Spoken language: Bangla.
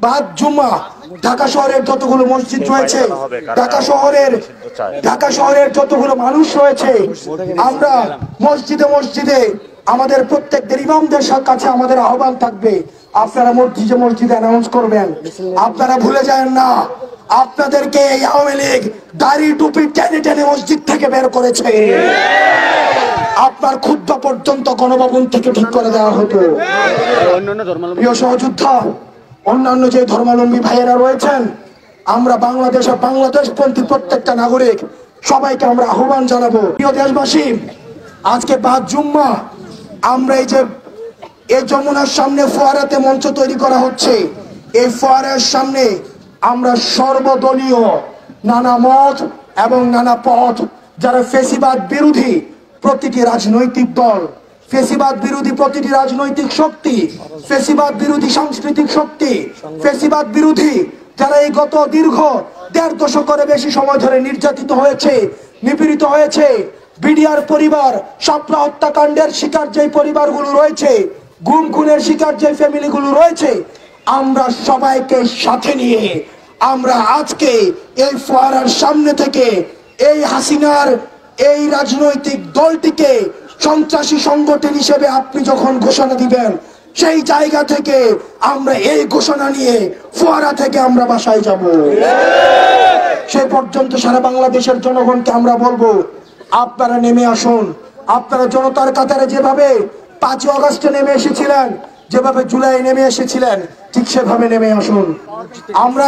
বাদ জুম্মা ঢাকা শহরের যতগুলো মসজিদ রয়েছে, ঢাকা শহরের যতগুলো মানুষ রয়েছে, আমরা মসজিদে মসজিদে আমাদের প্রত্যেকদের ইমামদের কাছে আমাদের আহ্বান থাকবে, আপনারা মসজিদে মসজিদে অ্যানাউন্স করবেন। আপনারা ভুলে যান না, আপনাদেরকে এই আওয়ামী লীগ দাড়ি টুপি টেনে টেনে মসজিদ থেকে বের করেছে। আপনার খুতবা পর্যন্ত গণভবন থেকে ঠিক করে দেওয়া হতো। প্রিয় সহযোদ্ধা, অন্যান্য যে ধর্মাবলম্বী ভাইয়েরা রয়েছেন, আমরা বাংলাদেশপন্থী প্রত্যেকটা নাগরিক সবাইকে আমরা আহ্বান জানাবো। প্রিয় দেশবাসী, আজকে ৫ জুম্মা আমরা এই যমুনার সামনে ফোয়ারাতে মঞ্চ তৈরি করা হচ্ছে। এই ফোয়ারার সামনে আমরা সর্বদলীয় নানা মত এবং নানা পথ, যারা ফেসিবাদ বিরোধী প্রতিটি রাজনৈতিক দল, ফেসিবাদ বিরোধী প্রতিটি রাজনৈতিক শক্তি, ফেসিবাদ বিরোধী সাংস্কৃতিক শক্তি, ফেসিবাদ বিরোধী যারা এই গত দীর্ঘ ১.৫ দশকের বেশি সময় ধরে নির্যাতিত হয়েছে, নিপীড়িত হয়েছে, বিডিআর পরিবার, শাপলা হত্যাকাণ্ডের শিকার যে পরিবারগুলো রয়েছে, গুম খুনের শিকার যে ফ্যামিলিগুলো রয়েছে, আমরা সবাইকে সাথে নিয়ে আমরা আজকে এই ফোয়ারার সামনে থেকে এই হাসিনার এই রাজনৈতিক দলটিকে সন্ত্রাসী সংগঠন হিসেবে আপনি যখন ঘোষণা দিবেন, সেই জায়গা থেকে আমরা এই ঘোষণা নিয়ে ফোয়ারা থেকে আমরা বাসায় যাব। সেই পর্যন্ত সারা বাংলাদেশের জনগণকে আমরা বলবো, আপনারা নেমে আসুন। আপনারা জনতার কাতারে যেভাবে ৫ই আগস্টে নেমে এসেছিলেন, যেভাবে জুলাই নেমে এসেছিলেন, ঠিক সেভাবে নেমে আসুন। আমরা